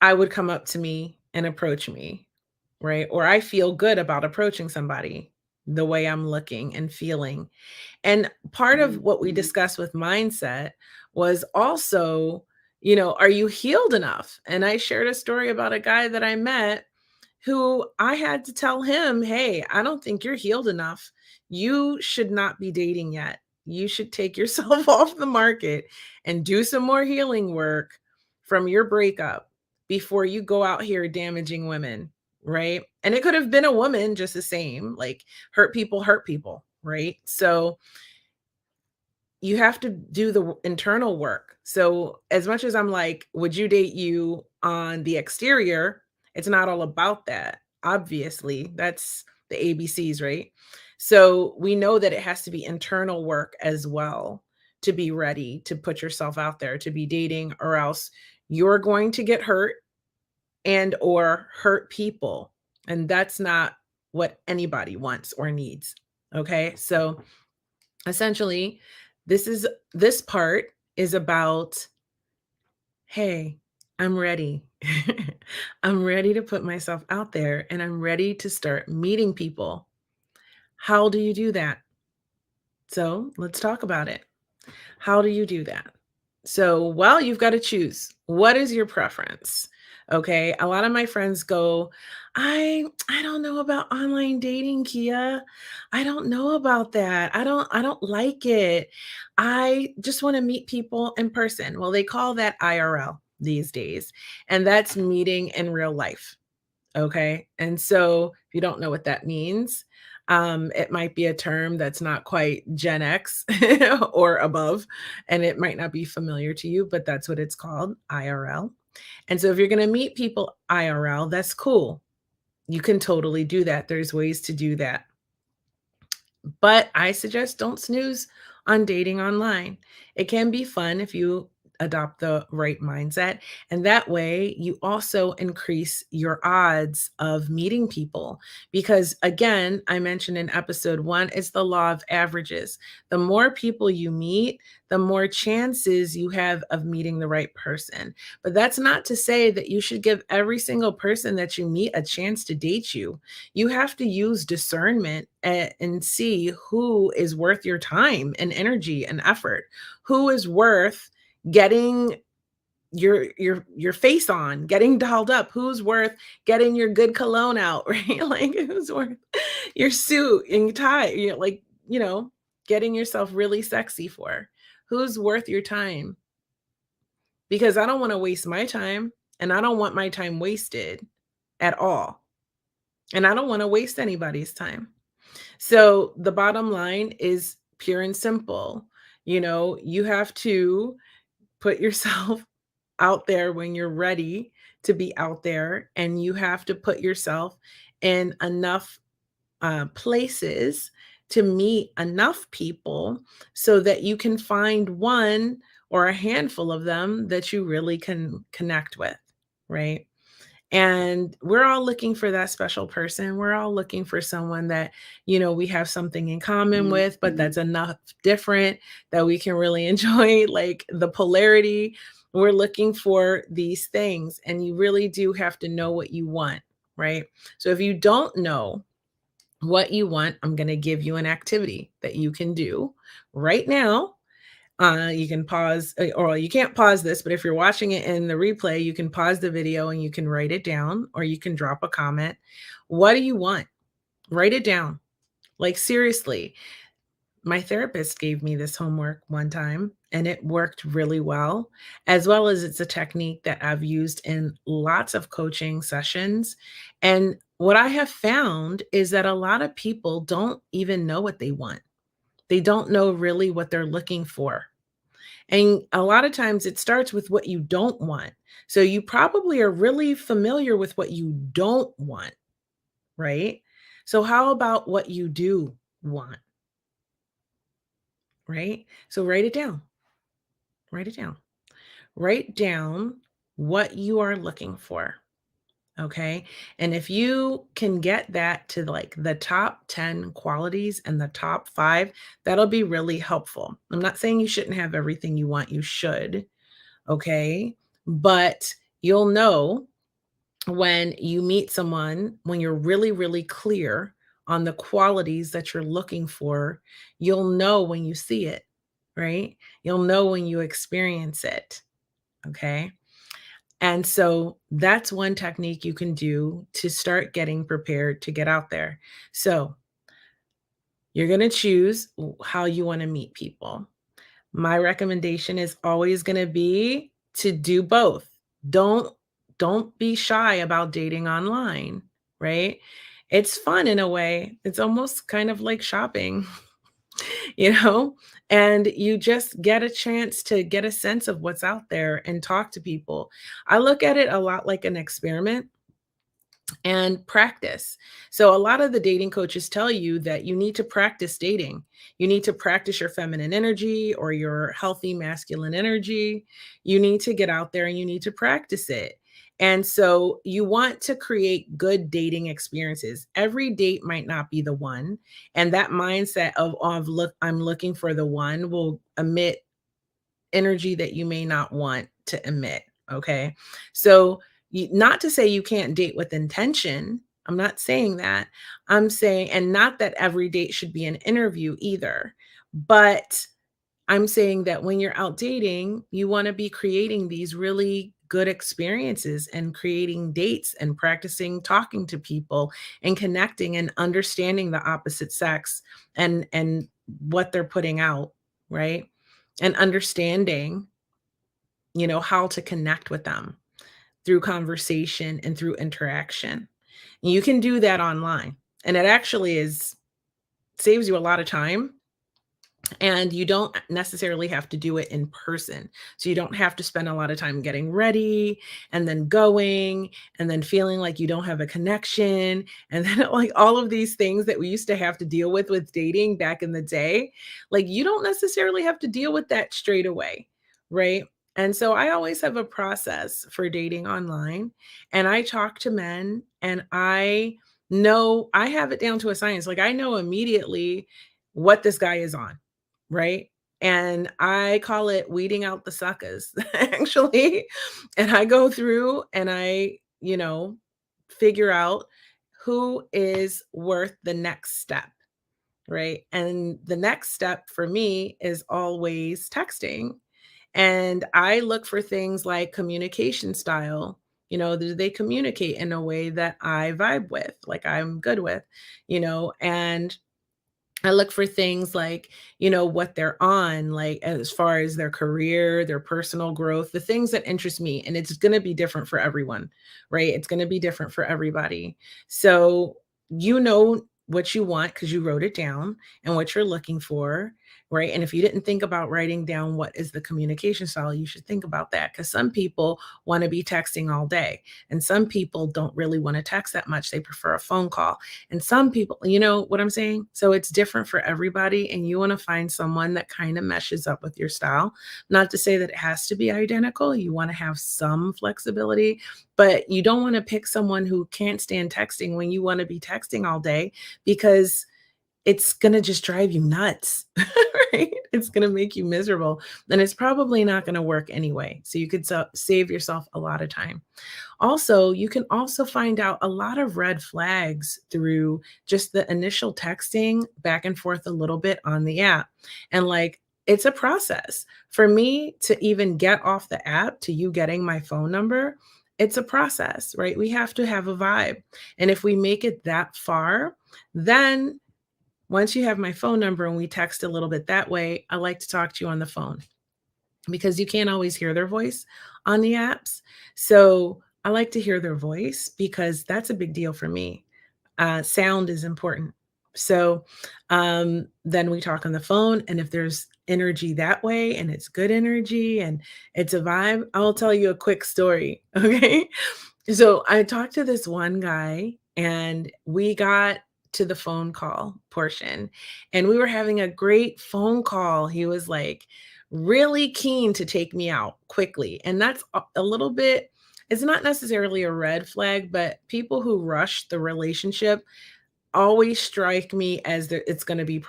I would come up to me and approach me, right? Or I feel good about approaching somebody the way I'm looking and feeling. And part of what we discussed with mindset was also, are you healed enough? And I shared a story about a guy that I met who I had to tell him, hey, I don't think you're healed enough. You should not be dating yet. You should take yourself off the market and do some more healing work from your breakup before you go out here damaging women, right? And it could have been a woman just the same, like hurt people, right? So you have to do the internal work. So as much as I'm like, would you date you on the exterior? It's not all about that. Obviously, that's the ABCs, right? So we know that it has to be internal work as well to be ready to put yourself out there to be dating, or else you're going to get hurt and or hurt people. And that's not what anybody wants or needs. Okay? So essentially, this part is about, hey, I'm ready. I'm ready to put myself out there and I'm ready to start meeting people. How do you do that? So let's talk about it. How do you do that? So, well, you've got to choose. What is your preference? Okay. A lot of my friends go, I don't know about online dating, Kia. I don't know about that. I don't like it. I just want to meet people in person. Well, they call that IRL these days, and that's meeting in real life. Okay. And so if you don't know what that means, it might be a term that's not quite Gen X or above, and it might not be familiar to you, but that's what it's called, IRL. And so if you're going to meet people IRL, that's cool. You can totally do that. There's ways to do that. But I suggest don't snooze on dating online. It can be fun if you adopt the right mindset. And that way, you also increase your odds of meeting people. Because again, I mentioned in episode one, it's the law of averages. The more people you meet, the more chances you have of meeting the right person. But that's not to say that you should give every single person that you meet a chance to date you. You have to use discernment and see who is worth your time and energy and effort, who is worth getting your face on, getting dolled up, who's worth getting your good cologne out, right? Like who's worth your suit and your tie, like, getting yourself really sexy for. Who's worth your time? Because I don't want to waste my time and I don't want my time wasted at all. And I don't want to waste anybody's time. So the bottom line is pure and simple. You have to put yourself out there when you're ready to be out there, and you have to put yourself in enough places to meet enough people so that you can find one or a handful of them that you really can connect with, right? And we're all looking for that special person. We're all looking for someone that, we have something in common with, but that's enough different that we can really enjoy, like the polarity. We're looking for these things, and you really do have to know what you want, right? So if you don't know what you want, I'm going to give you an activity that you can do right now. You can pause, or you can't pause this, but if you're watching it in the replay, you can pause the video and you can write it down, or you can drop a comment. What do you want? Write it down. Like, seriously, my therapist gave me this homework one time and it worked really well, as well as it's a technique that I've used in lots of coaching sessions. And what I have found is that a lot of people don't even know what they want. They don't know really what they're looking for. And a lot of times it starts with what you don't want. So you probably are really familiar with what you don't want, right? So how about what you do want, right? So write it down. Write it down. Write down what you are looking for. Okay. And if you can get that to like the top 10 qualities and the top five, that'll be really helpful. I'm not saying you shouldn't have everything you want, you should. Okay. But you'll know when you meet someone, when you're really, really clear on the qualities that you're looking for, you'll know when you see it, right? You'll know when you experience it. Okay. And so that's one technique you can do to start getting prepared to get out there. So you're going to choose how you want to meet people. My recommendation is always gonna be to do both. Don't don't be shy about dating online, right? It's fun in a way. It's almost kind of like shopping, you know? And you just get a chance to get a sense of what's out there and talk to people. I look at it a lot like an experiment and practice. So, a lot of the dating coaches tell you that you need to practice dating. You need to practice your feminine energy or your healthy masculine energy. You need to get out there and you need to practice it. And so, you want to create good dating experiences. Every date might not be the one. And that mindset of look, I'm looking for the one will emit energy that you may not want to emit. Okay. So, not to say you can't date with intention. I'm not saying that. I'm saying, and not that every date should be an interview either. But I'm saying that when you're out dating, you want to be creating these really good experiences and creating dates and practicing talking to people and connecting and understanding the opposite sex and what they're putting out, right? And understanding, how to connect with them through conversation and through interaction. You can do that online. And it actually is saves you a lot of time, and you don't necessarily have to do it in person. So you don't have to spend a lot of time getting ready and then going and then feeling like you don't have a connection. And then like all of these things that we used to have to deal with dating back in the day, like you don't necessarily have to deal with that straight away. Right. And so I always have a process for dating online, and I talk to men and I know I have it down to a science. Like I know immediately what this guy is on, right? And I call it weeding out the suckers, actually. And I go through and I figure out who is worth the next step, right? And the next step for me is always texting. And I look for things like communication style. Do they communicate in a way that I vibe with, like I'm good with, and I look for things like, what they're on, like as far as their career, their personal growth, the things that interest me. And it's going to be different for everyone, right? It's going to be different for everybody. So, you know what you want because you wrote it down and what you're looking for, right? And if you didn't think about writing down what is the communication style, you should think about that because some people want to be texting all day and some people don't really want to text that much. They prefer a phone call. And some people, you know what I'm saying? So it's different for everybody. And you want to find someone that kind of meshes up with your style. Not to say that it has to be identical. You want to have some flexibility, but you don't want to pick someone who can't stand texting when you want to be texting all day because it's going to just drive you nuts, right? It's going to make you miserable. And it's probably not going to work anyway. So you could save yourself a lot of time. Also, you can also find out a lot of red flags through just the initial texting back and forth a little bit on the app. And like, it's a process. For me to even get off the app to you getting my phone number, it's a process, right? We have to have a vibe. And if we make it that far, then once you have my phone number and we text a little bit that way, I like to talk to you on the phone because you can't always hear their voice on the apps. So I like to hear their voice because that's a big deal for me. Sound is important. So then we talk on the phone, and if there's energy that way and it's good energy and it's a vibe, I'll tell you a quick story. Okay. So I talked to this one guy and we got to the phone call portion and we were having a great phone call. He was like really keen to take me out quickly. And that's a little bit, it's not necessarily a red flag, but people who rush the relationship always strike me as it's going to be